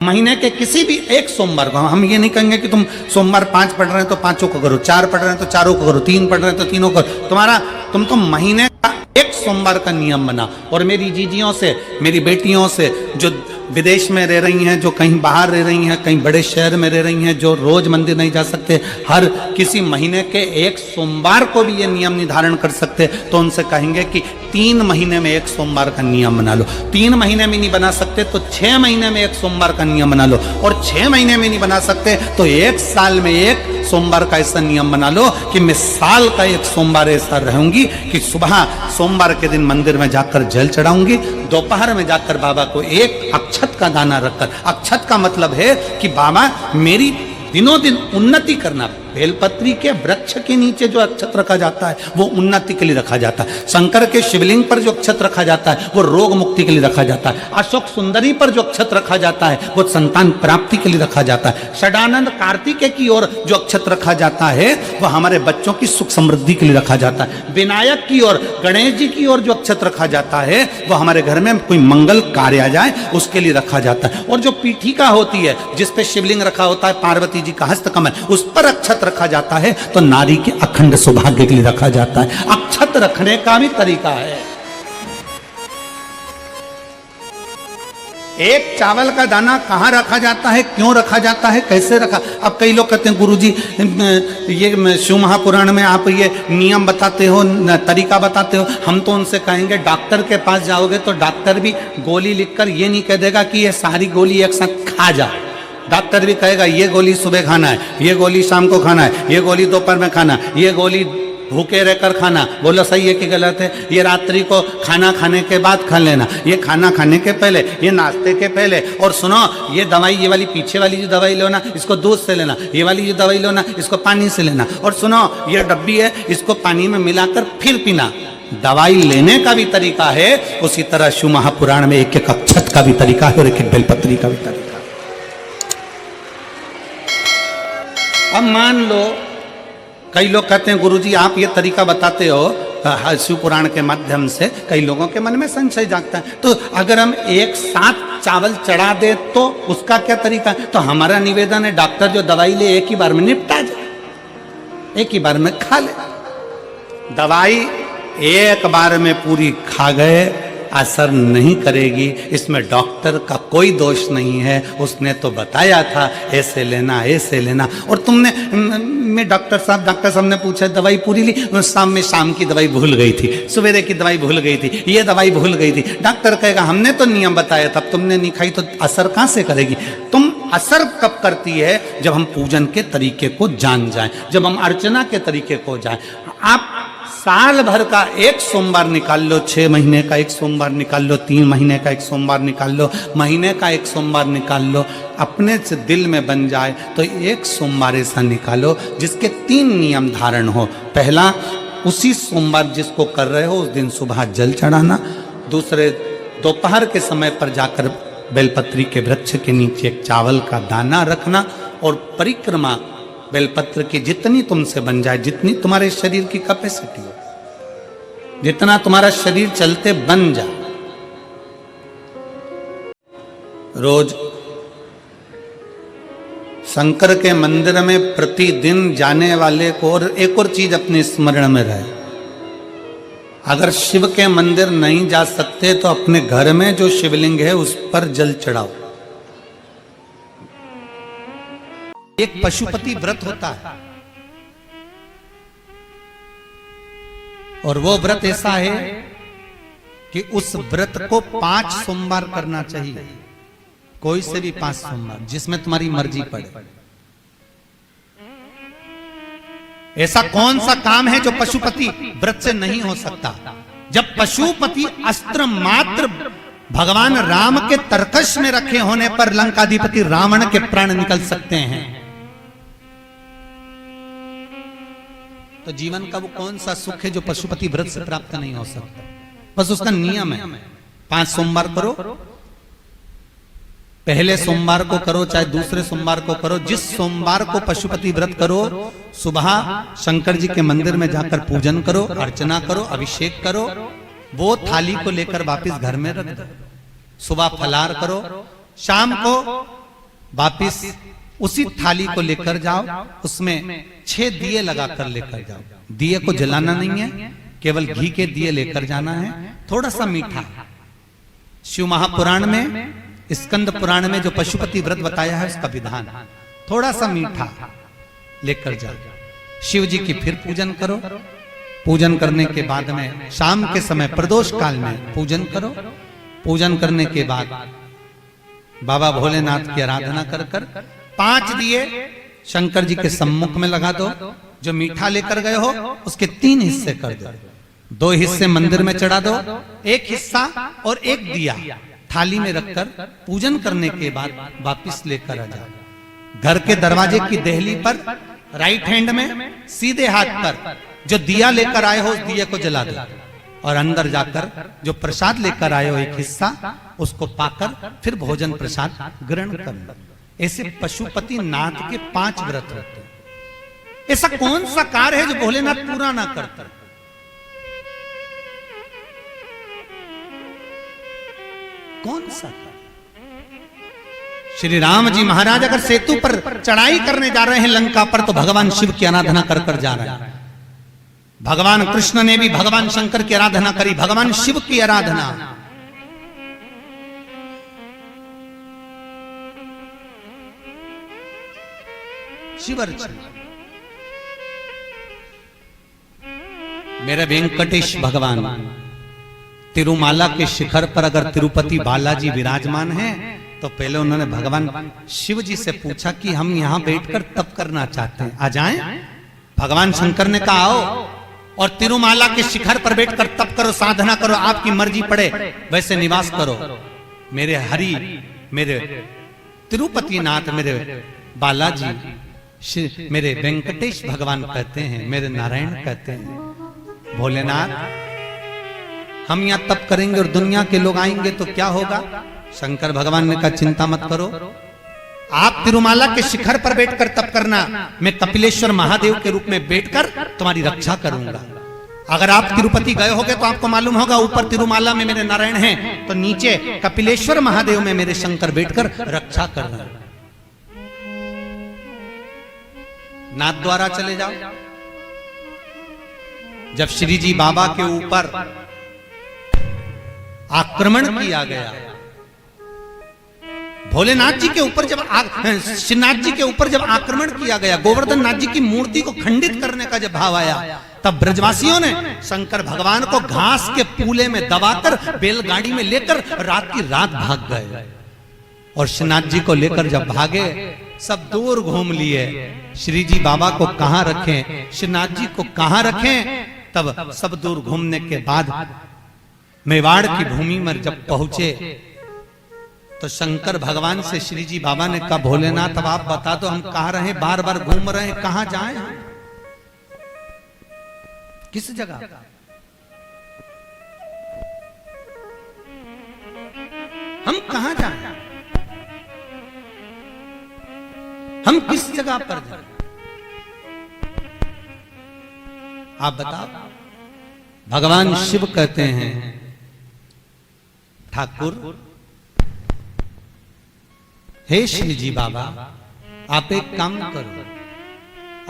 महीने के किसी भी एक सोमवार को हम ये नहीं कहेंगे कि तुम सोमवार 5 पढ़ रहे हैं तो 5 को करो, 4 पढ़ रहे हैं तो 4 को करो, 3 पढ़ रहे हैं तो 3 को करो। तुम तो महीने का एक सोमवार का नियम बना। और मेरी जीजियों से, मेरी बेटियों से जो विदेश में रह रही हैं, जो कहीं बाहर रह रही हैं, कहीं बड़े शहर में रह रही हैं, जो रोज मंदिर नहीं जा सकते, हर किसी महीने के एक सोमवार को भी ये नियम निर्धारण कर सकते, तो उनसे कहेंगे कि 3 महीने में एक सोमवार का नियम बना लो। 3 महीने में नहीं बना सकते तो 6 महीने में एक सोमवार का नियम बना लो, और 6 महीने में नहीं बना सकते तो 1 साल में एक सोमवार का ऐसा नियम बना लो कि मैं साल का एक सोमवार ऐसा रहूंगी कि सुबह सोमवार के दिन मंदिर में जाकर जल चढ़ाऊंगी, दोपहर में जाकर बाबा को एक अक्षत का दाना रखकर, अक्षत का मतलब है कि बाबा मेरी दिनों दिन उन्नति करना। बेलपत्री के वृक्ष के नीचे जो अक्षत रखा जाता है वो उन्नति के लिए रखा जाता है। शंकर के शिवलिंग पर जो अक्षत रखा जाता है वो रोग मुक्ति के लिए रखा जाता है। अशोक सुंदरी पर जो अक्षत रखा जाता है वो संतान प्राप्ति के लिए रखा जाता है। षडानंद कार्तिकेय की ओर जो अक्षत रखा जाता है वो हमारे बच्चों की सुख समृद्धि के लिए रखा जाता है। विनायक की ओर, गणेश जी की ओर जो अक्षत रखा जाता है वो हमारे घर में कोई मंगल कार्य आ जाए उसके लिए रखा जाता है। और जो पीठिका होती है जिसपे शिवलिंग रखा होता है, पार्वती जी का हस्तकमल, उस पर अक्षत रखा जाता है तो नारी के अखंड सौभाग्य के लिए रखा जाता है। अक्षत रखने का भी तरीका है। एक चावल का दाना कहां रखा जाता है, क्यों रखा जाता है, कैसे रखा। अब कई लोग कहते हैं गुरुजी ये शिव महापुराण में आप ये नियम बताते हो, तरीका बताते हो। हम तो उनसे कहेंगे डॉक्टर के पास जाओगे तो डॉक्टर भी गोली लिखकर ये नहीं कह देगा कि ये सारी गोली एक साथ खा जा। डॉक्टर भी कहेगा ये गोली सुबह खाना है, ये गोली शाम को खाना है, ये गोली दोपहर में खाना, ये गोली भूखे रहकर खाना। बोलो सही है कि गलत है। ये रात्रि को खाना खाने के बाद खा लेना, ये खाना खाने के पहले, ये नाश्ते के पहले। और सुनो ये दवाई, ये वाली पीछे वाली जो दवाई लो ना इसको दूध से लेना, ये वाली जो दवाई लो ना इसको पानी से लेना। और सुनो ये डब्बी है इसको पानी में मिलाकर फिर पीना। दवाई लेने का भी तरीका है, उसी तरह शिव महापुराण में एक एक अक्षत का भी तरीका है और एक एक बेलपत्री का भी तरीका है। अब मान लो कई लोग कहते हैं गुरुजी आप ये तरीका बताते हो शिव पुराण के माध्यम से, कई लोगों के मन में संशय जागता है, तो अगर हम एक साथ चावल चढ़ा दे तो उसका क्या तरीका है। तो हमारा निवेदन है डॉक्टर जो दवाई ले एक ही बार में निपटा जाए, एक ही बार में खा ले। दवाई एक बार में पूरी खा गए असर नहीं करेगी, इसमें डॉक्टर का कोई दोष नहीं है। उसने तो बताया था ऐसे लेना ऐसे लेना, और तुमने मैं डॉक्टर साहब ने पूछा दवाई पूरी ली, शाम की दवाई भूल गई थी, सवेरे की दवाई भूल गई थी, ये दवाई भूल गई थी। डॉक्टर कहेगा हमने तो नियम बताया था, तुमने नहीं खाई तो असर कहाँ से करेगी। तुम असर कब करती है जब हम पूजन के तरीके को जान जाएं, जब हम अर्चना के तरीके को जाएं। आप साल भर का एक सोमवार निकाल लो, 6 महीने का एक सोमवार निकाल लो, 3 महीने का एक सोमवार निकाल लो, महीने का एक सोमवार निकाल लो, अपने से दिल में बन जाए तो एक सोमवार ऐसा निकालो जिसके 3 नियम धारण हो। पहला, उसी सोमवार जिसको कर रहे हो उस दिन सुबह जल चढ़ाना। दूसरे, दोपहर के समय पर जाकर बेलपत्री के वृक्ष के नीचे एक चावल का दाना रखना, और परिक्रमा बेलपत्र की जितनी तुमसे बन जाए, जितनी तुम्हारे शरीर की कैपेसिटी हो, जितना तुम्हारा शरीर चलते बन जाए। रोज शंकर के मंदिर में प्रतिदिन जाने वाले को, और एक और चीज अपने स्मरण में रहे, अगर शिव के मंदिर नहीं जा सकते तो अपने घर में जो शिवलिंग है उस पर जल चढ़ाओ। एक पशुपति व्रत होता है, और वो व्रत ऐसा है कि उस व्रत को 5 सोमवार करना चाहिए, कोई से भी 5 सोमवार, जिसमें तुम्हारी मर्जी पड़े। ऐसा कौन सा काम है जो पशुपति व्रत से नहीं हो सकता। जब पशुपति अस्त्र मात्र भगवान राम के तरकश में रखे होने पर लंकाधिपति रावण के प्राण निकल सकते हैं, तो जीवन का वो कौन सा सुख है जो पशुपति व्रत से प्राप्त नहीं हो सकता। बस उसका नियम है, 5 सोमवार करो, पहले सोमवार को करो चाहे दूसरे सोमवार को करो। जिस सोमवार को पशुपति व्रत करो, सुबह शंकर जी के मंदिर में जाकर पूजन करो, अर्चना करो, अभिषेक करो, वो थाली को लेकर वापस घर में रख दो। सुबह फलाहार करो, शाम को वापिस उसी थाली को लेकर जाओ, उसमें 6 दिए लगाकर लेकर जाओ। दिए को जलाना नहीं है, केवल घी के दिए लेकर जाना है, थोड़ा सा मीठा। शिव महापुराण में, स्कंद पुराण में जो पशुपति व्रत बताया है उसका विधान, थोड़ा सा मीठा लेकर जाओ। शिव जी की फिर पूजन करो। पूजन करने के बाद में शाम के समय प्रदोष काल में पूजन करो। पूजन करने के बाद बाबा भोलेनाथ की आराधना कर कर 5 दिए शंकर जी के सम्मुख में लगा दो। जो मीठा लेकर गए हो उसके 3 हिस्से कर दो। 2 हिस्से मंदिर में चढ़ा दो, 1 हिस्सा और 1 दिया थाली में रखकर पूजन करने के बाद वापिस लेकर आ जाओ। घर के दरवाजे की देहली पर राइट हैंड में सीधे हाथ पर जो दिया लेकर आए हो उस दिए को जला दो और अंदर जाकर जो प्रसाद लेकर आए हो 1 हिस्सा उसको पाकर फिर भोजन प्रसाद ग्रहण कर लो। ऐसे पशुपति नाथ के 5 व्रत रहते हैं। ऐसा कौन सा कार्य है जो भोलेनाथ पूरा ना करता? कौन सा? श्री राम जी महाराज अगर सेतु पर चढ़ाई करने जा रहे हैं लंका पर, तो भगवान शिव की आराधना कर कर जा रहे हैं। भगवान कृष्ण ने भी भगवान शंकर की आराधना करी, भगवान शिव की आराधना। शिवर्चन मेरे वेंकटेश भगवान तिरुमाला के शिखर पर अगर तिरुपति बालाजी विराजमान हैं, तो पहले उन्होंने भगवान शिव जी से पूछा कि हम यहां बैठकर तप करना चाहते हैं, आ जाएं? भगवान शंकर ने कहा आओ और तिरुमाला के शिखर पर बैठकर तप करो, साधना करो, आपकी मर्जी पड़े वैसे निवास करो। मेरे हरि, मेरे तिरुपति नाथ, मेरे बालाजी, मेरे वेंकटेश भगवान कहते हैं, मेरे नारायण कहते हैं, भोलेनाथ हम यहां तप करेंगे और दुनिया के लोग आएंगे तो क्या होगा? शंकर भगवान ने कहा चिंता मत करो, आप तिरुमाला के शिखर पर बैठकर तप करना, मैं कपिलेश्वर महादेव के रूप में बैठकर तुम्हारी रक्षा करूंगा। अगर आप तिरुपति गए होगे तो आपको मालूम होगा ऊपर तिरुमाला में मेरे नारायण हैं, तो नीचे कपिलेश्वर महादेव में मेरे शंकर बैठकर रक्षा कर रहे हैं। नाथ द्वारा चले जाओ। जब श्री जी बाबा के ऊपर आक्रमण किया गया, भोलेनाथ जी के ऊपर जब श्रीनाथ जी के ऊपर जब आक्रमण किया गया, गोवर्धन नाथ जी की मूर्ति को खंडित करने का जब भाव आया, तब ब्रजवासियों ने शंकर भगवान को घास के पूले में दबाकर बैलगाड़ी में लेकर रात की रात भाग गए। और श्रीनाथ जी को लेकर जब भागे, सब दूर घूम लिए, श्री जी बाबा को कहां रखें, श्रीनाथ जी को कहां रखें। तब सब दूर घूमने के बाद मेवाड़ की भूमि में जब पहुंचे, तो शंकर भगवान से श्री जी बाबा ने कहा भोलेनाथ अब आप बता दो हम कहां रहे, बार बार घूम रहे हैं, कहां जाएं, किस जगह? हम कहां जाएं, हम किस जगह पर जाएं? आप बताओ। भगवान शिव कहते हैं ठाकुर हे श्री जी बाबा, आप एक काम करो,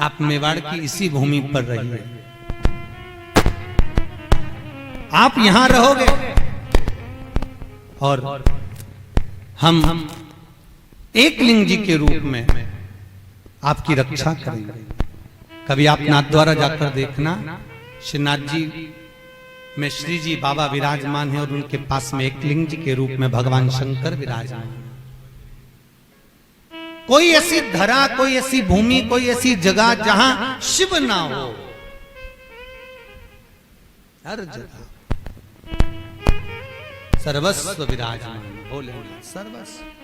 आप मेवाड़ की इसी भूमि पर रहिए, आप यहां रहोगे और हम एकलिंग जी के रूप में आपकी रक्षा करेंगे। कभी आप नाथ द्वारा जाकर देखना, श्रीनाथ जी में श्री जी बाबा विराजमान है और उनके पास में एकलिंग जी के रूप में भगवान शंकर विराजमान है। कोई ऐसी धरा, कोई ऐसी भूमि, कोई ऐसी जगह जहां शिव ना हो, हर जगह सर्वस्व विराजमान भोलेनाथ सर्वस्व।